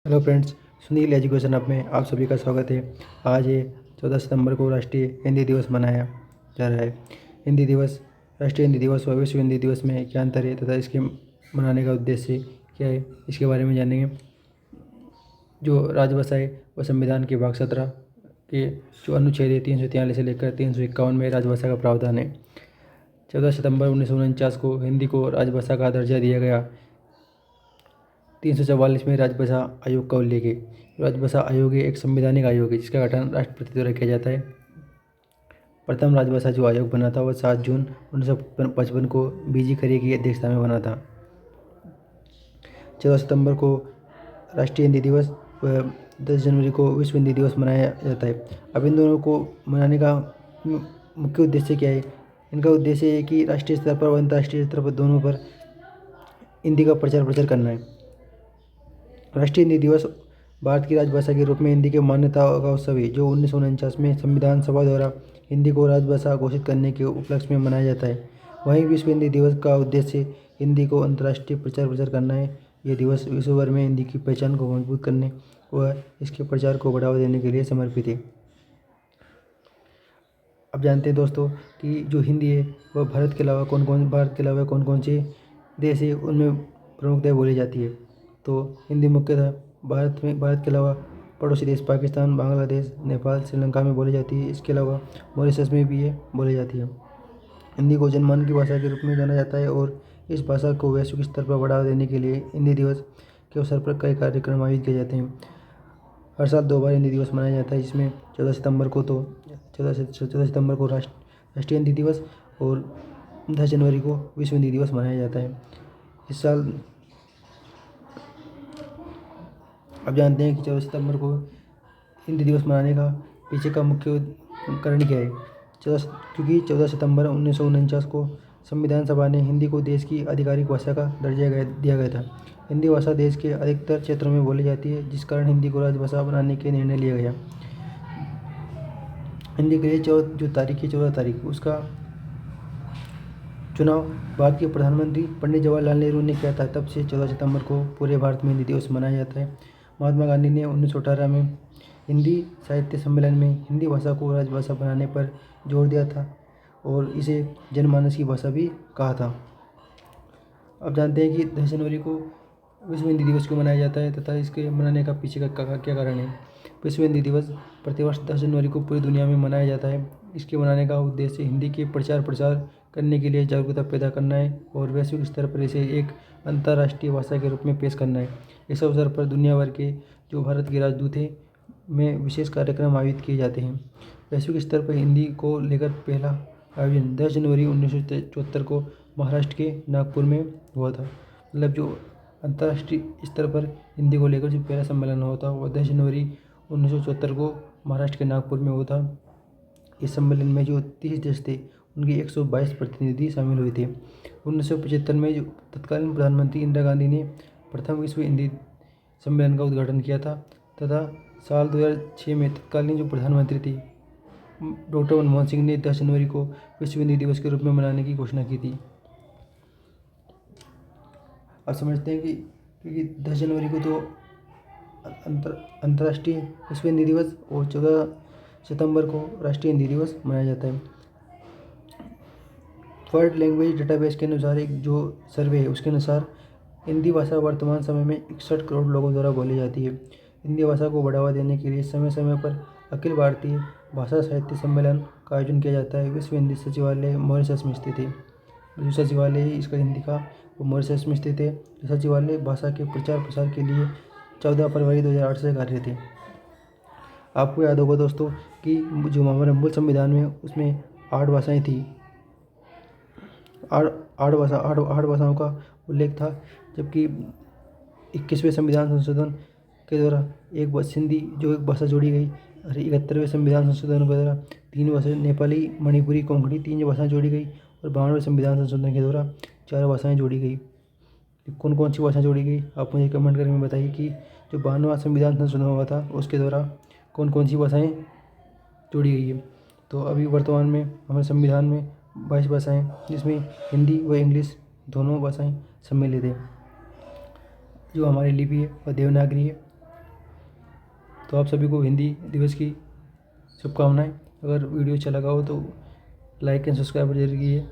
Hello friends, Sunil education hub में आप सभी का स्वागत है। आज है 14 सितंबर को राष्ट्रीय हिंदी दिवस मनाया जा रहा है। हिंदी दिवस, राष्ट्रीय हिंदी दिवस और विश्व हिंदी दिवस में क्या अंतर है तथा इसके मनाने का उद्देश्य क्या है, इसके बारे में जानेंगे। जो राजभाषा है वह संविधान के भाग 17 के जो अनुच्छेद है 343 से लेकर 351 में राजभाषा का प्रावधान है। 14 सितंबर 1949 को हिंदी को राजभाषा का दर्जा दिया गया। 344 में राजभाषा आयोग का उल्लेख है। राजभाषा आयोग एक संवैधानिक आयोग है जिसका गठन राष्ट्रपति द्वारा किया जाता है। प्रथम राजभाषा जो आयोग बना था वह 7 जून 1955 को बीजी खरे की अध्यक्षता में बना था। 14 सितंबर को राष्ट्रीय हिंदी दिवस व 10 जनवरी को विश्व हिंदी दिवस मनाया जाता है। अब इन दोनों को मनाने का मुख्य उद्देश्य क्या है? इनका उद्देश्य है कि राष्ट्रीय स्तर पर व अंतर्राष्ट्रीय स्तर पर दोनों पर हिंदी का प्रचार करना है। राष्ट्रीय हिंदी दिवस भारत की राजभाषा के रूप में हिंदी की मान्यता का उत्सव है जो 1949 में संविधान सभा द्वारा हिंदी को राजभाषा घोषित करने के उपलक्ष्य में मनाया जाता है। वहीं विश्व हिंदी दिवस का उद्देश्य हिंदी को अंतर्राष्ट्रीय प्रचार करना है। यह दिवस विश्व भर में हिंदी की पहचान को मजबूत करने व इसके प्रचार को बढ़ावा देने के लिए समर्पित है। अब जानते हैं दोस्तों कि जो हिंदी है वह भारत के अलावा कौन कौन से देश है उनमें प्रमुखतः बोली जाती है। तो हिंदी मुख्यतः भारत के अलावा पड़ोसी देश पाकिस्तान, बांग्लादेश, नेपाल, श्रीलंका में बोली जाती है। इसके अलावा मॉरिशस में भी ये बोली जाती है। हिंदी को जनमान की भाषा के रूप में जाना जाता है और इस भाषा को वैश्विक स्तर पर बढ़ावा देने के लिए हिंदी दिवस के अवसर पर कई कार्यक्रम आयोजित किए जाते हैं। हर साल 2 बार हिंदी दिवस मनाया जाता है, जिसमें 14 सितंबर को राष्ट्रीय हिंदी दिवस और 10 जनवरी को विश्व हिंदी दिवस मनाया जाता है। इस साल अब जानते हैं कि 14 सितंबर को हिंदी दिवस मनाने का पीछे का मुख्य कारण क्या है। क्योंकि 14 सितंबर 1949 को संविधान सभा ने हिंदी को देश की आधिकारिक भाषा का दर्जा दिया गया था। हिंदी भाषा देश के अधिकतर क्षेत्रों में बोली जाती है, जिस कारण हिंदी को राजभाषा बनाने के निर्णय लिया गया। हिंदी के लिए जो तारीख है 14 तारीख, उसका चुनाव भारत के प्रधानमंत्री पंडित जवाहरलाल नेहरू ने किया था। तब से 14 सितंबर को पूरे भारत में हिंदी दिवस मनाया जाता है। महात्मा गांधी ने 1918 में हिंदी साहित्य सम्मेलन में हिंदी भाषा को राजभाषा बनाने पर जोर दिया था और इसे जनमानस की भाषा भी कहा था। अब जानते हैं कि 10 जनवरी को विश्व हिंदी दिवस क्यों मनाया जाता है तथा इसके मनाने का पीछे का क्या कारण है। विश्व हिंदी दिवस प्रतिवर्ष 10 जनवरी को पूरी दुनिया में मनाया जाता है। इसके मनाने का उद्देश्य हिंदी के प्रचार करने के लिए जागरूकता पैदा करना है और वैश्विक स्तर पर इसे एक अंतर्राष्ट्रीय भाषा के रूप में पेश करना है। इस अवसर पर दुनिया भर के जो भारत के राजदूत हैं में विशेष कार्यक्रम आयोजित किए जाते हैं। वैश्विक स्तर पर हिंदी को लेकर पहला आयोजन 10 जनवरी 1974 को महाराष्ट्र के नागपुर में हुआ था। मतलब जो अंतर्राष्ट्रीय स्तर पर हिंदी को लेकर जो पहला सम्मेलन हुआ था वह 10 जनवरी 1974 को महाराष्ट्र के नागपुर में हुआ था। इस सम्मेलन में जो 30 देश थे उनके 122 प्रतिनिधि शामिल हुए थे। 1975 में जो तत्कालीन प्रधानमंत्री इंदिरा गांधी ने प्रथम विश्व हिंदी सम्मेलन का उद्घाटन किया था तथा साल 2006 में तत्कालीन जो प्रधानमंत्री थे डॉक्टर मनमोहन सिंह ने 10 जनवरी को विश्व हिंदी दिवस के रूप में मनाने की घोषणा की थी। आप समझते हैं कि क्योंकि 10 जनवरी को तो अंतर्राष्ट्रीय विश्व हिंदी दिवस और 14 सितंबर को राष्ट्रीय हिंदी दिवस मनाया जाता है। वर्ल्ड लैंग्वेज डेटाबेस के अनुसार एक जो सर्वे है उसके अनुसार हिंदी भाषा वर्तमान समय में 61 करोड़ लोगों द्वारा बोली जाती है। हिंदी भाषा को बढ़ावा देने के लिए समय समय पर अखिल भारतीय भाषा साहित्य सम्मेलन का आयोजन किया जाता है। विश्व हिंदी सचिवालय मॉरिशस में स्थित है। जो सचिवालय है इसका हिंदी का वो मॉरिशस में स्थित है। सचिवालय भाषा के प्रसार के लिए 14 फरवरी 2008 से कार्यरत है। आपको याद होगा दोस्तों कि जो हमारे मूल संविधान में उसमें 8 भाषाएँ थी। 8 भाषाओं का उल्लेख था, जबकि 21वें संविधान संशोधन के द्वारा एक हिंदी जो एक भाषा जोड़ी गई और 71वें संविधान संशोधन के द्वारा 3 भाषा नेपाली, मणिपुरी, कोंकणी 3 भाषाएँ जोड़ी गई और 92वें संविधान संशोधन के द्वारा 4 भाषाएँ जोड़ी गई। कौन कौन सी भाषा जोड़ी गई आप मुझे कमेंट करके बताइए कि जो 92वां संविधान संशोधन हुआ था उसके द्वारा कौन कौन सी भाषाएँ जोड़ी गई है। तो अभी वर्तमान में हमारे संविधान में 22 भाषाएँ जिसमें हिंदी व इंग्लिश दोनों भाषाएँ सम्मिलित है। जो हमारी लिपि है वह देवनागरी है तो आप सभी को हिंदी दिवस की शुभकामनाएं। अगर वीडियो अच्छा लगा हो तो लाइक एंड सब्सक्राइब जरूर कीजिए।